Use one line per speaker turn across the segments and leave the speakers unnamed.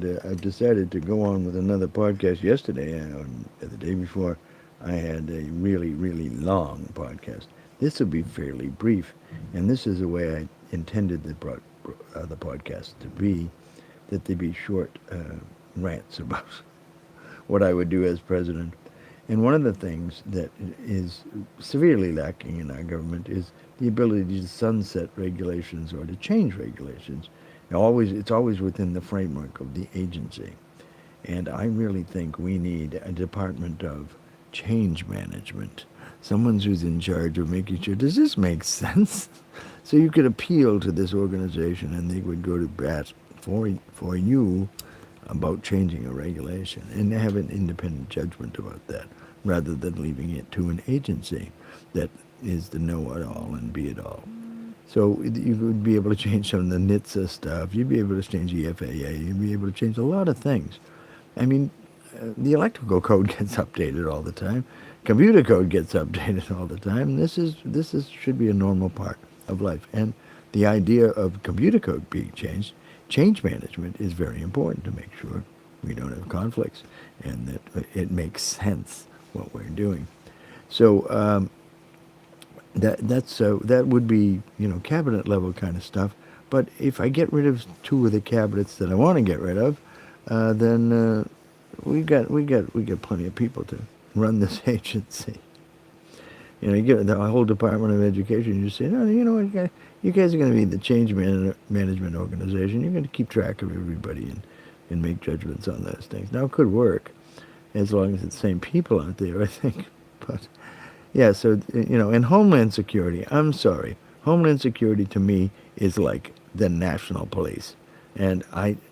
and I've decided to go on with another podcast yesterday. The day before, I had a really, really long podcast. This will be fairly brief, and this is the way I intended the podcast to be, that they be short rants about what I would do as president. And one of the things that is severely lacking in our government is the ability to sunset regulations or to change regulations. It's always within the framework of the agency. And I really think we need a department of change management. Someone who's in charge of making sure, does this make sense? So you could appeal to this organization and they would go to bat for you about changing a regulation and have an independent judgment about that rather than leaving it to an agency that is the know-it-all and be-it-all. So you would be able to change some of the NHTSA stuff. You'd be able to change the FAA. You'd be able to change a lot of things. I mean, the electrical code gets updated all the time. Computer code gets updated all the time. This should be a normal part of life. And the idea of computer code being changed, change management is very important to make sure we don't have conflicts and that it makes sense what we're doing. So that would be cabinet level kind of stuff. But if I get rid of two of the cabinets that I want to get rid of, then we got plenty of people to run this agency. You get the whole Department of Education. You say, no, you guys are going to be the change management organization. You're going to keep track of everybody and make judgments on those things. Now, it could work as long as it's the same people out there, I think. But yeah, so and Homeland Security. I'm sorry, Homeland Security to me is like the national police, and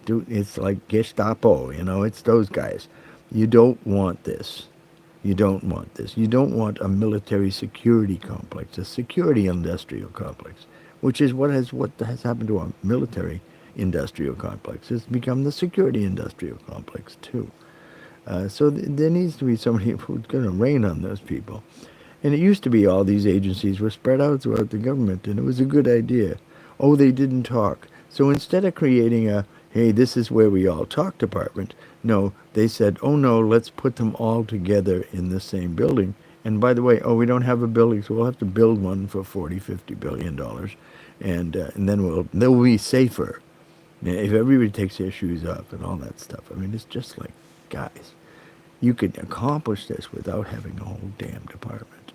it's like Gestapo. It's those guys. You don't want this. You don't want this. You don't want a military security complex, a security industrial complex, which is what has happened to our military industrial complex. It's become the security industrial complex too. So there needs to be somebody who's going to rein on those people. And it used to be all these agencies were spread out throughout the government, and it was a good idea. Oh, they didn't talk. So instead of creating a, hey, this is where we all talk department, no, they said, oh no, let's put them all together in the same building. And by the way, we don't have a building, so we'll have to build one for $40-50 billion, and then they'll be safer if everybody takes their shoes off and all that stuff. I mean, it's just like, guys, you could accomplish this without having a whole damn department.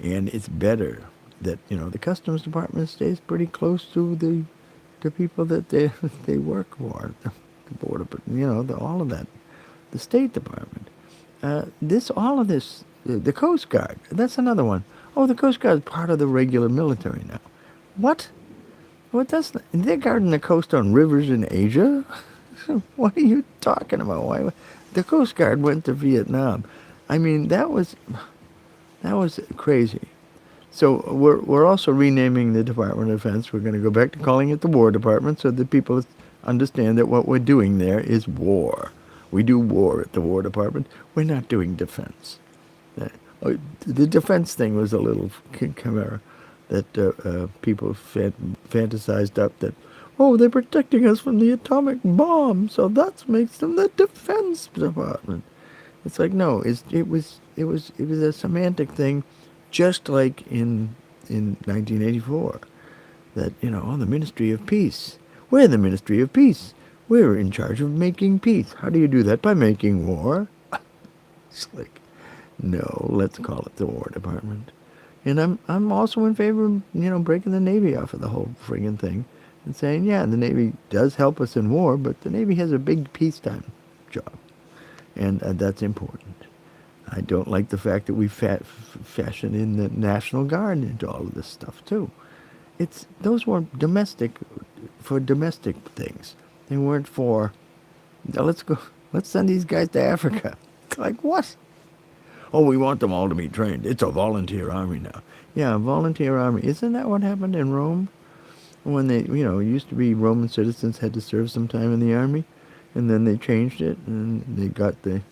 And it's better that, the Customs Department stays pretty close to the people that they work for, the Border, all of that, the State Department. All of this, the Coast Guard, that's another one. Oh, the Coast Guard is part of the regular military now. What? They're guarding the coast on rivers in Asia? What are you talking about? Why? The Coast Guard went to Vietnam. I mean, that was crazy. So we're also renaming the Department of Defense. We're going to go back to calling it the War Department so that people understand that what we're doing there is war. We do war at the War Department. We're not doing defense. The defense thing was a little chimera that people fantasized up that, they're protecting us from the atomic bomb, so that makes them the Defense Department. It's like, no, it was a semantic thing, just like in 1984, that the Ministry of Peace. We're the Ministry of Peace. We're in charge of making peace. How do you do that? By making war. It's like, no, let's call it the War Department. And I'm also in favor of breaking the Navy off of the whole friggin' thing. And saying, yeah, the Navy does help us in war, but the Navy has a big peacetime job. And that's important. I don't like the fact that we fashion in the National Guard into all of this stuff, too. Those were for domestic things. They weren't for, let's send these guys to Africa. Like, what? Oh, we want them all to be trained. It's a volunteer army now. Yeah, a volunteer army. Isn't that what happened in Rome? When they, it used to be Roman citizens had to serve some time in the army, and then they changed it, and they got the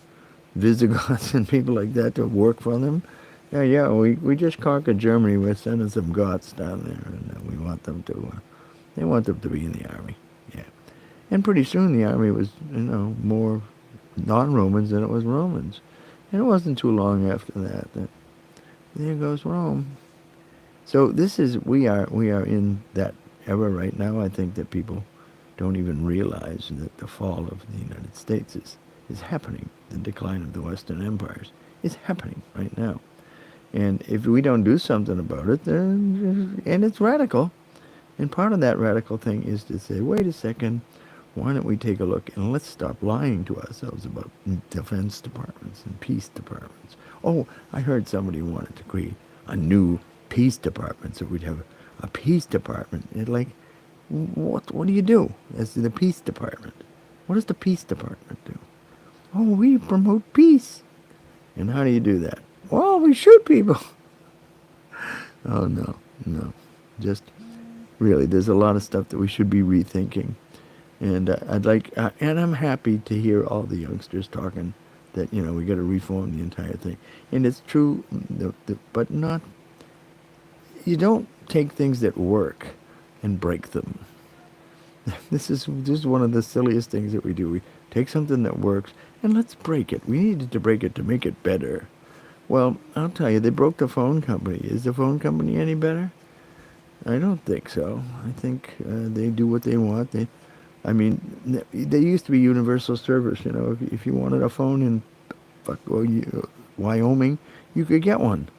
Visigoths and people like that to work for them. Yeah, we just conquered Germany. We're sending some Goths down there, and they want them to be in the army. Yeah, And pretty soon the army was, more non-Romans than it was Romans. And it wasn't too long after that there goes Rome. So we are in that era right now. I think that people don't even realize that the fall of the United States is happening. The decline of the Western empires is happening right now. And if we don't do something about it, then, and it's radical, and part of that radical thing is to say, wait a second, why don't we take a look and let's stop lying to ourselves about defense departments and peace departments. Oh, I heard somebody wanted to create a new peace department, so we'd have a peace department. And like, what do you do as the peace department? What does the peace department do? Oh, we promote peace. And how do you do that? Well, we shoot people. Oh, no. Just really, there's a lot of stuff that we should be rethinking. And and I'm happy to hear all the youngsters talking that, we got to reform the entire thing. And it's true, but not, you don't take things that work and break them. This is one of the silliest things that we do. We take something that works and let's break it. We needed to break it to make it better. Well, I'll tell you, they broke the phone company. Is the phone company any better? I don't think so. I think they do what they want. They used to be universal service. If you wanted a phone in Wyoming, you could get one.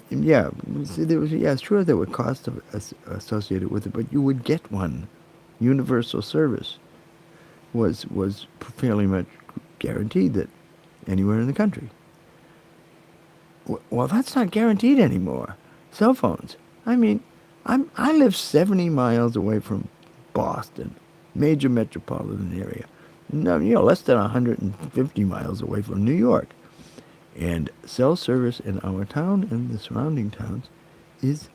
Yeah, see, it's true there were costs associated with it, but you would get one. Universal service was fairly much guaranteed that anywhere in the country. Well, that's not guaranteed anymore. Cell phones. I live 70 miles away from Boston, major metropolitan area. No, less than 150 miles away from New York. And cell service in our town and the surrounding towns is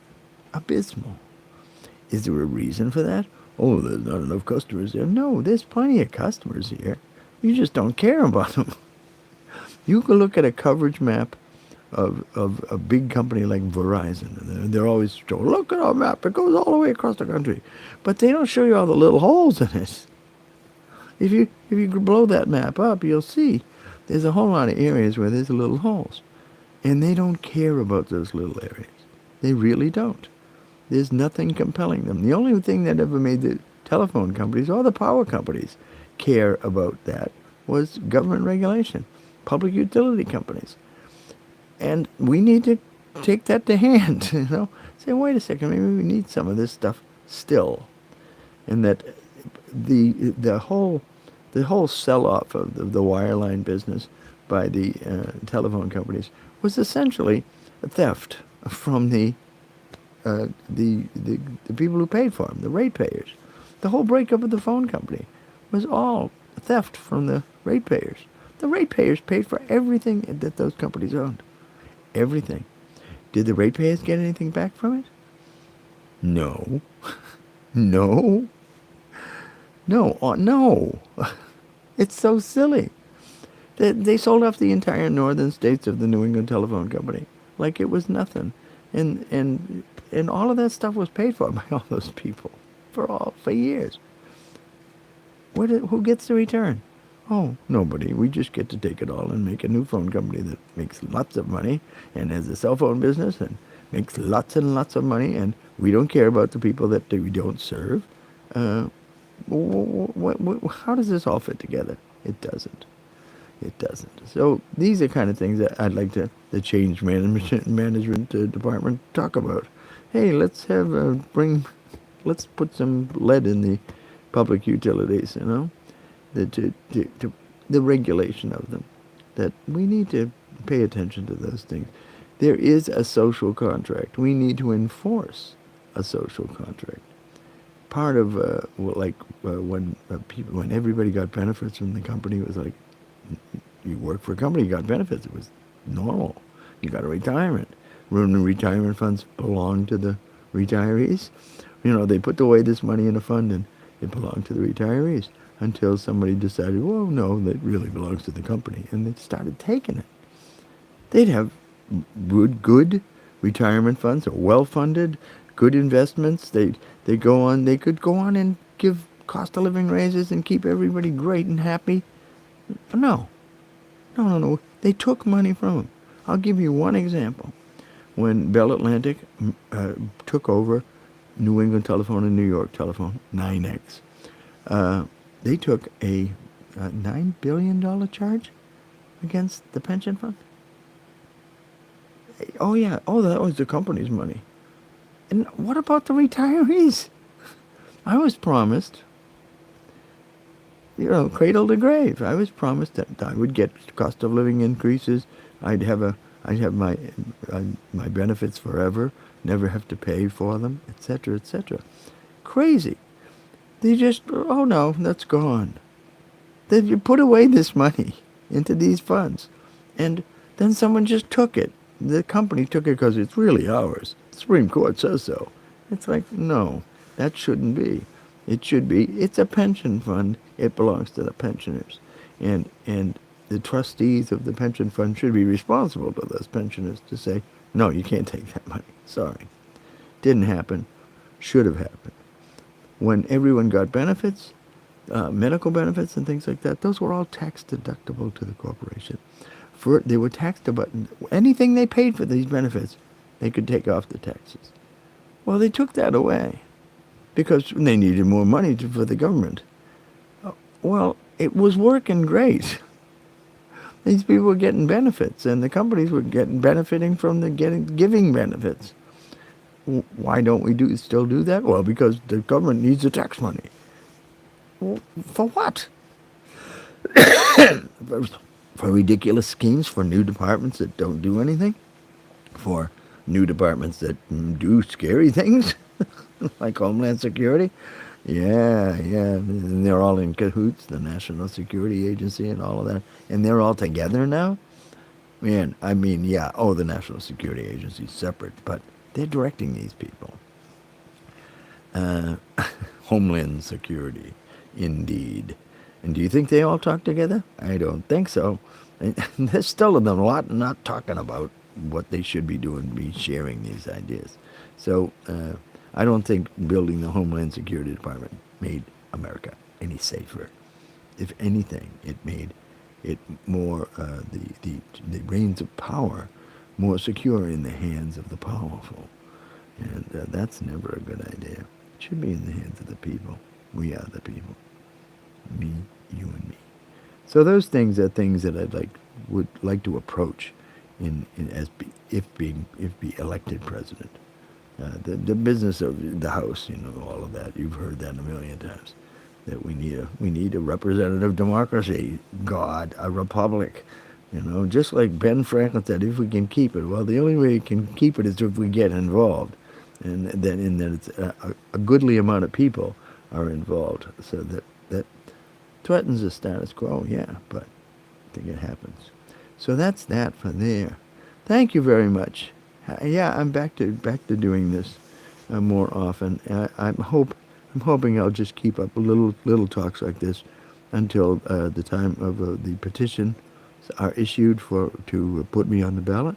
abysmal. Is there a reason for that? Oh, there's not enough customers there. No, there's plenty of customers here. You just don't care about them. You can look at a coverage map of a big company like Verizon. They're always showing, look at our map. It goes all the way across the country. But they don't show you all the little holes in it. If you blow that map up, you'll see there's a whole lot of areas where there's little holes. And they don't care about those little areas. They really don't. There's nothing compelling them. The only thing that ever made the telephone companies or the power companies care about that was government regulation, public utility companies. And we need to take that to hand, Say, wait a second, maybe we need some of this stuff still. And that the whole sell-off of the wireline business by the telephone companies was essentially a theft from the people who paid for them, the ratepayers. The whole breakup of the phone company was all theft from the ratepayers. The ratepayers paid for everything that those companies owned. Everything. Did the ratepayers get anything back from it? No. No. No. It's so silly. They sold off the entire northern states of the New England Telephone Company like it was nothing. And all of that stuff was paid for by all those people for years. Who gets the return? Oh, nobody. We just get to take it all and make a new phone company that makes lots of money and has a cell phone business and makes lots and lots of money, and we don't care about the people that we don't serve. How does this all fit together? It doesn't. It doesn't. So these are kind of things that I'd like the change management department talk about. Hey, let's put some lead in the public utilities, the regulation of them. That we need to pay attention to those things. There is a social contract. We need to enforce a social contract. Part of when everybody got benefits from the company, it was like, you work for a company, you got benefits. It was normal. You got a retirement. When the retirement funds belong to the retirees, they put away this money in a fund and it belonged to the retirees until somebody decided, well, no, that really belongs to the company, and they started taking it. They'd have good retirement funds, or well-funded, good investments. They could go on and give cost of living raises and keep everybody great and happy. No. No. They took money from them. I'll give you one example. When Bell Atlantic took over New England Telephone and New York Telephone, NYNEX, they took a $9 billion charge against the pension fund. Oh, yeah. Oh, that was the company's money. And what about the retirees? I was promised, cradle to grave. I was promised that I would get cost of living increases. I'd have my benefits forever, never have to pay for them, etc., etc. Crazy. They just, oh no, that's gone. Then you put away this money into these funds, and then someone just took it. The company took it because it's really ours. The Supreme Court says so. It's like, no, that shouldn't be. It should be, it's a pension fund. It belongs to the pensioners. And the trustees of the pension fund should be responsible to those pensioners to say, no, you can't take that money. Sorry. Didn't happen. Should have happened. When everyone got benefits, medical benefits and things like that, those were all tax deductible to the corporation. They were taxed about anything they paid for these benefits, they could take off the taxes. Well, they took that away because they needed more money for the government. Well, it was working great. These people were getting benefits, and the companies were benefiting from giving benefits. Why don't we still do that? Well, because the government needs the tax money. Well, for what? For ridiculous schemes for new departments that don't do anything? For new departments that do scary things? Like Homeland Security? Yeah. And they're all in cahoots, the National Security Agency and all of that. And they're all together now? Man, the National Security Agency is separate, but they're directing these people. Homeland Security, indeed. And do you think they all talk together? I don't think so. And there's still a lot not talking about what they should be doing, be sharing these ideas. So I don't think building the Homeland Security Department made America any safer. If anything, it made it more, the reins of power more secure in the hands of the powerful. And that's never a good idea. It should be in the hands of the people. We are the people. Me, you, and me. So those things are things that would like to approach if be elected president. The business of the House, all of that. You've heard that a million times. That we need a representative democracy. God, a republic. Just like Ben Franklin said, if we can keep it. Well, the only way we can keep it is if we get involved, and then it's a goodly amount of people are involved, so that threatens the status quo. Yeah, but I think it happens. So that's that for there. Thank you very much. Yeah, I'm back to doing this more often. I'm hoping I'll just keep up little talks like this until the time of the petition are issued to put me on the ballot.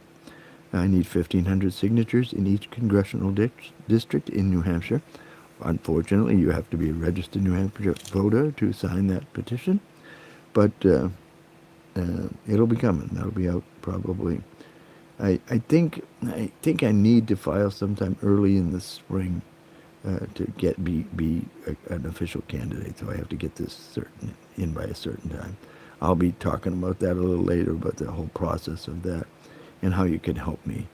I need 1,500 signatures in each congressional district in New Hampshire. Unfortunately, you have to be a registered New Hampshire voter to sign that petition, but it'll be coming. That'll be out probably. I think I need to file sometime early in the spring to be an official candidate. So I have to get this in by a certain time. I'll be talking about that a little later, about the whole process of that and how you can help me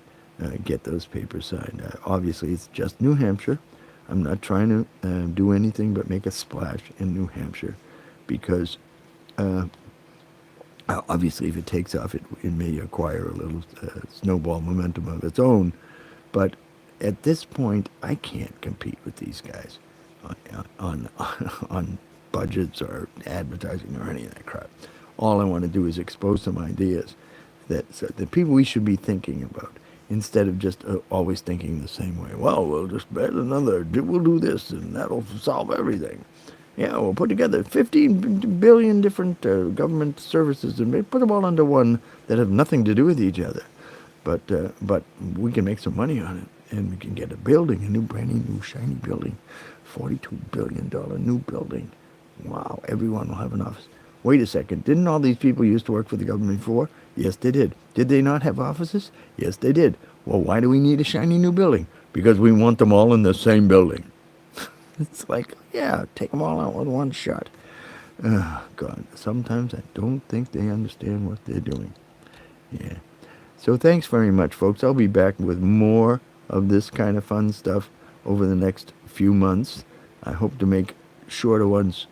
get those papers signed. Obviously, it's just New Hampshire. I'm not trying to do anything but make a splash in New Hampshire because obviously if it takes off, it may acquire a little snowball momentum of its own. But at this point, I can't compete with these guys on budgets or advertising or any of that crap. All I want to do is expose some ideas that the people we should be thinking about, instead of just always thinking the same way. Well, we'll just we'll do this and that'll solve everything. Yeah, we'll put together 15 billion different government services and put them all under one that have nothing to do with each other. But we can make some money on it, and we can get a brand new shiny building $42 billion new building. Wow, everyone will have an office. Wait a second, didn't all these people used to work for the government before? Yes, they did. Did they not have offices? Yes, they did. Well, why do we need a shiny new building? Because we want them all in the same building. It's like, yeah, take them all out with one shot. Oh, God, sometimes I don't think they understand what they're doing. Yeah. So thanks very much, folks. I'll be back with more of this kind of fun stuff over the next few months. I hope to make shorter ones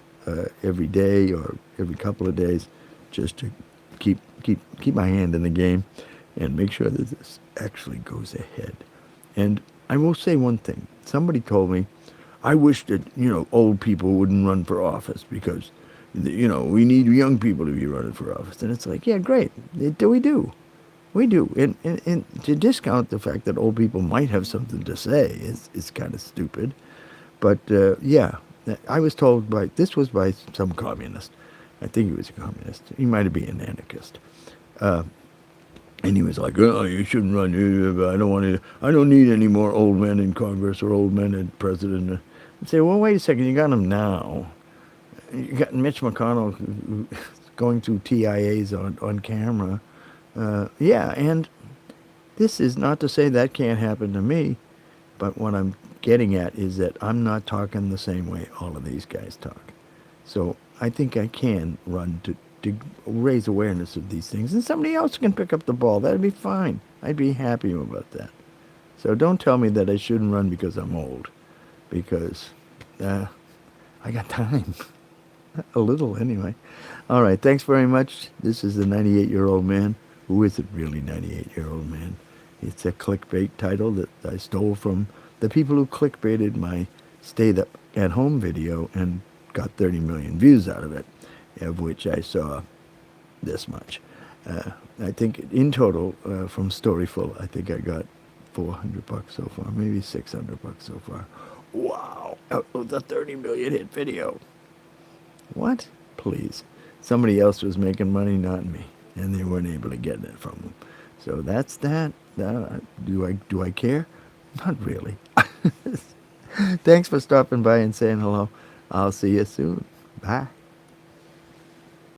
every day or every couple of days, just to keep my hand in the game and make sure that this actually goes ahead. And I will say one thing. Somebody told me, I wish that, old people wouldn't run for office because, we need young people to be running for office. And it's like, yeah, great. We do. We do. And to discount the fact that old people might have something to say is kind of stupid. But, yeah, I was told this was by some communist. I think he was a communist. He might have been an anarchist. And he was like, oh, you shouldn't run. I don't need any more old men in Congress or old men in president. I'd say, well, wait a second. You got them now. You got Mitch McConnell going through TIAs on camera. Yeah, and this is not to say that can't happen to me, but what I'm getting at is that I'm not talking the same way all of these guys talk. So I think I can run to raise awareness of these things, and somebody else can pick up the ball. That'd be fine. I'd be happy about that. So don't tell me that I shouldn't run because I'm old, because I got time. A little, anyway. All right, thanks very much. This is the 98-year-old man. Who is it really, 98-year-old man? It's a clickbait title that I stole from the people who clickbaited my stay at home video and got 30 million views out of it, of which I saw this much. I think in total, from Storyful, I think I got $400 so far, maybe $600 so far. Wow, the 30 million hit video. What? Please. Somebody else was making money, not me, and they weren't able to get it from them. So that's that. Do I care? Not really. Thanks for stopping by and saying hello. I'll see you soon. Bye.